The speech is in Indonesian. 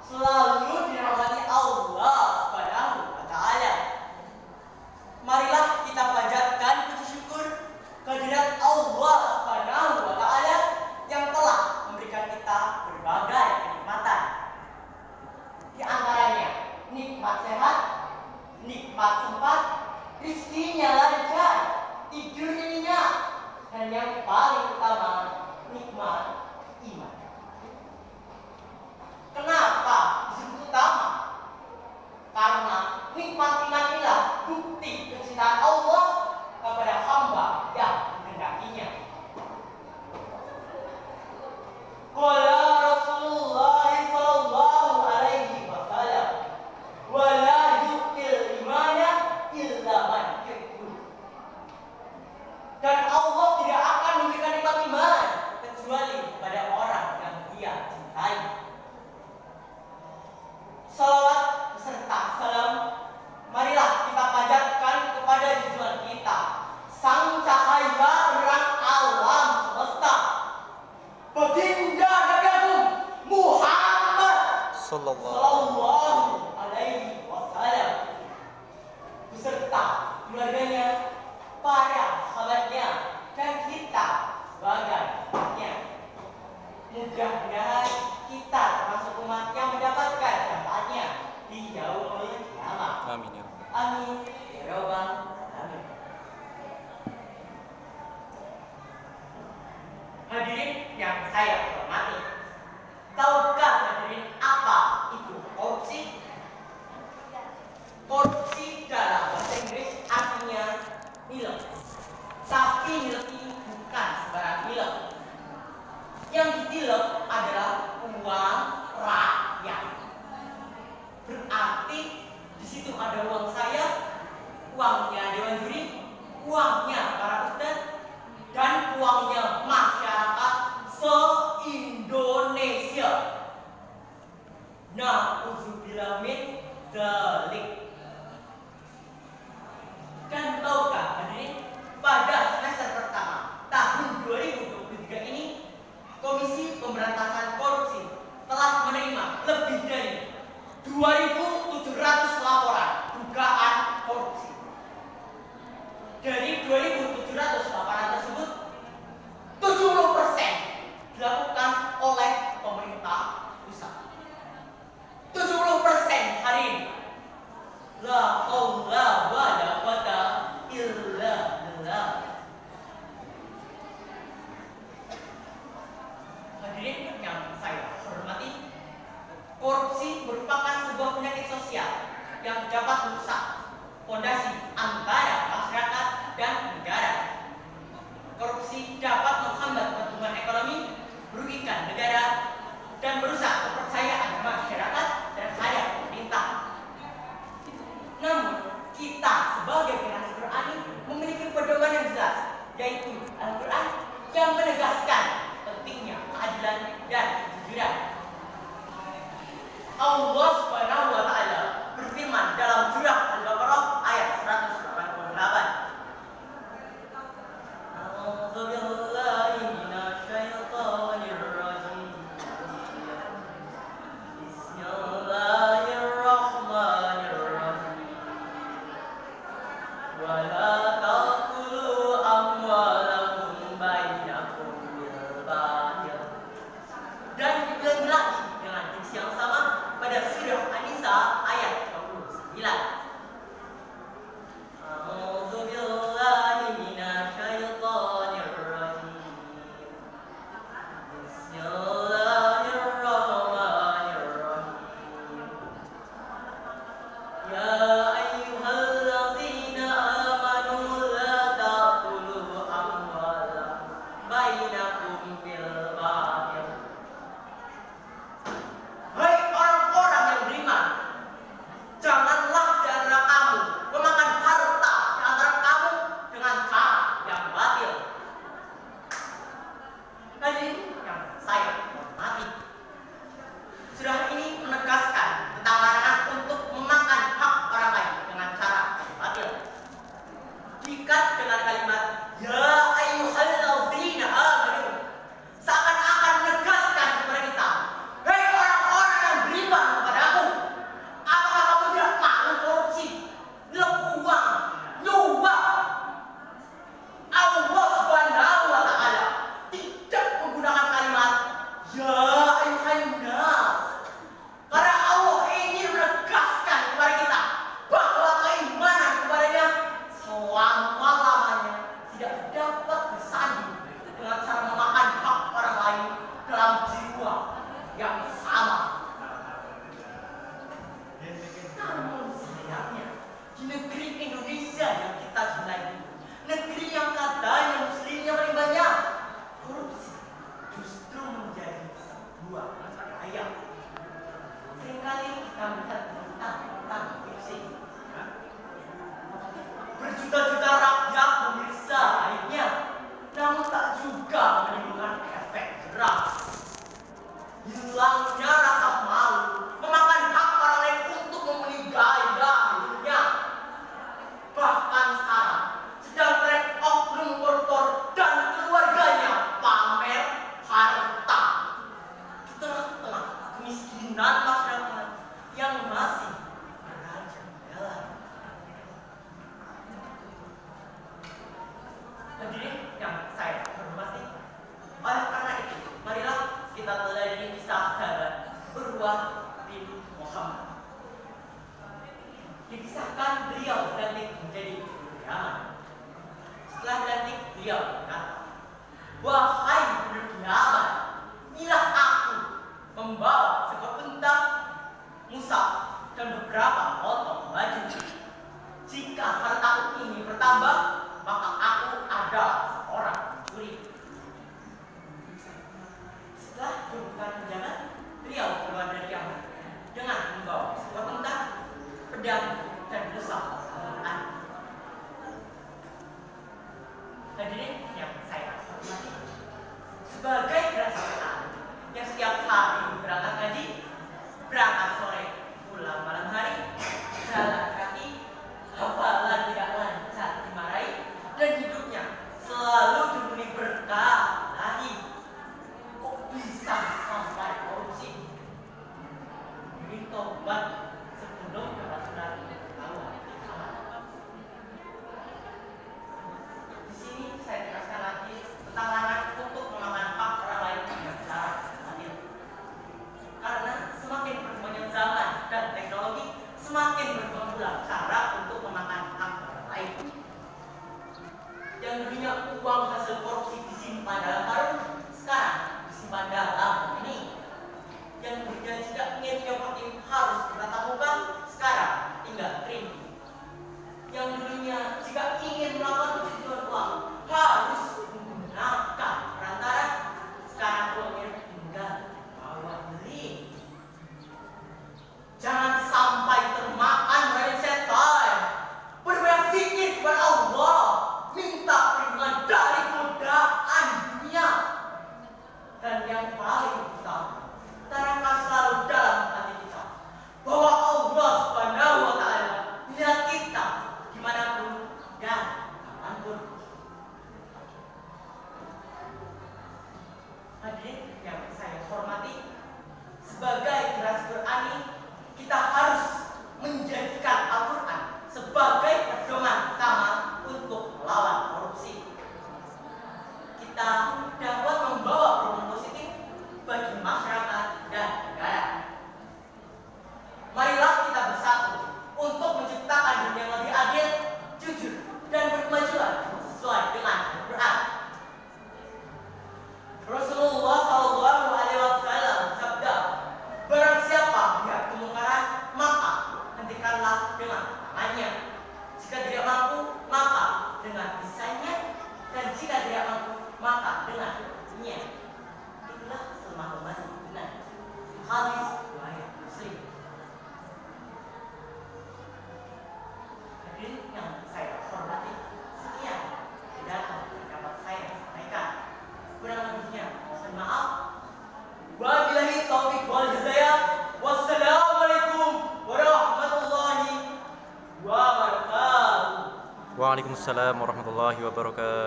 selalu dirahmati Allah Subhanahu wa taala. Marilah kita panjatkan puji syukur kehadirat Allah Subhanahu wa taala yang telah memberikan kita berbagai kenikmatan. Di antaranya nikmat sehat, nikmat sempat, rezekinya lancar, tidurnya nyenyak, dan yang paling utama nikmat iman. Kenapa disebut utama? Karena nikmat iman inilah bukti kecintaan Allah kepada hamba yang menghendakinya. Qala Rasulullah sallallahu alaihi wasallam, wa la yu'til imana illa man yuhibbu. Dan Allah tidak akan memberikan nikmat iman kecuali kepada orang yang Dia cintai. Salawat beserta salam marilah kita panjatkan kepada junjungan kita, sang cahaya penerang alam semesta, baginda Nabi Agung Muhammad sallallahu alaihi wasallam, beserta keluarganya, para sahabatnya, dan kita sebagai umatnya. Mudah-mudahan kita termasuk umat yang mendapatkan syafaatnya di yaumul kiamah. Amin ya Rabbal. Amin ya Rabbal alamin. Hadirin yang saya hormati, tahukah hadirin apa itu korupsi? Korupsi dalam bahasa Inggris artinya nilai. Tapi nilai ini bukan sembarang nilai. Yang ditilep adalah uang rakyat. Berarti di situ ada uang saya, uangnya dewan juri, uangnya para ustadz, dan uangnya masyarakat se-Indonesia. Na'udzubillah min dzalik. Dan tahukah hadirin, pada semester pertama tahun 2023 ini Komisi Pemberantasan Korupsi telah menerima lebih dari 2.700 laporan dugaan korupsi. Dari 2.700 laporan tersebut, 70% dilakukan oleh pemerintah pusat. 70% hari ini. La haula wa la quwata illa billah. Hadirin yang saya hormati, korupsi merupakan sebuah penyakit sosial yang dapat merusak fondasi antara masyarakat dan negara. Korupsi dapat menghambat pertumbuhan ekonomi, merugikan negara, dan merusak kepercayaan masyarakat terhadap pemerintah. Namun, kita sebagai generasi Quran memiliki pedoman yang jelas, yaitu Al-Quran yang menegaskan pentingnya keadilan dan kejujuran. Allah Subhanahu wa taala berfirman dalam surah Al-Baqarah ayat 188. A'udzu billahi minasyaitonir rajim. Bismillahirrahmanirrahim. Wa la taqulu amwalakum bainakum bil batil. Dan dibilang lagi dengan diksi yang sama pada surah kerukunan masyarakat yang masih merajalela. Hadirin yang saya hormati, oleh karena itu, marilah kita teladani kisah sahabat Urwah bin Muhammad. Dikisahkan beliau dilantik menjadi gubernur Yaman. Setelah dilantik, beliau berkata, "Wahai penduduk Yaman, inilah aku membawa seekor unta, musaf, dan beberapa potong baju. Jika hartaku ini bertambah, maka aku adalah seorang pencuri." Setelah diumumkan penjabat, beliau keluar dari Yaman dengan membawa seekor unta, pedang, dan musaf Al-Quran. Hadirin yang saya hormati, sebagai generasi yang setiap hari berangkat ngaji, berangkat sore, pulang malam hari, jalan kaki, hafalan tidak lancar dimarahi, dan hidupnya selalu dipenuhi berkah ilahi, kok bisa sampai korupsi? Ini tobat sebelum dapat surat awal. Di sini saya tegaskan lagi tentang larangan untuk memakan hak orang lain dengan cara adil. Karena semakin berkembangnya zaman dan teknologi, semakin berkembang pula cara untuk memakan hak orang lain. Yang dulunya uang hasil korupsi disimpan dalam karung, sekarang disimpan dalam ini. Yang dulunya jika ingin nyopot harus bertatap muka, sekarang tinggal print. Yang dulunya jika ingin melakukan pencucian uang harus menggunakan perantara, sekarang uangnya tinggal bawa beli. Jangan sampai termakan mindset time. Berbanyak zikir kepada Allah, minta perlindungan dari godaan dunia. Dan yang paling utama, tanamkan selalu dalam hati kita bahwa Allah Subhanahu wa Ta'ala melihat kita dimanapun dan kapanpun. Hadirin yang saya hormati, sebagai generasi berani, kita harus menjadikan Al-Quran sebagai pedoman utama untuk melawan korupsi. Kita dapat membawa perubahan positif bagi masyarakat dan negara. Marilah kita bersatu untuk menciptakan dunia yang lebih adil, jujur, dan berkemajuan sesuai dengan Al-Quran. Rasulullah SAW bersabda, "Barang siapa melihat kemungkaran, maka hentikanlah dengan tangannya. Jika tidak mampu, maka dengan lisannya, dan jika tidak mampu, maka dengan hatinya." Itulah selemah-lemahnya benar. Hadis riwayat Muslim. Hadirin yang saya hormati, sekian pidato yang dapat saya sampaikan. Kurang lebihnya, mohon maaf. Wabillahi taufiq wal hidayah. Wassalamualaikum warahmatullahi wabarakatuh. Waalaikumsalam warahmatullahi wabarakatuh.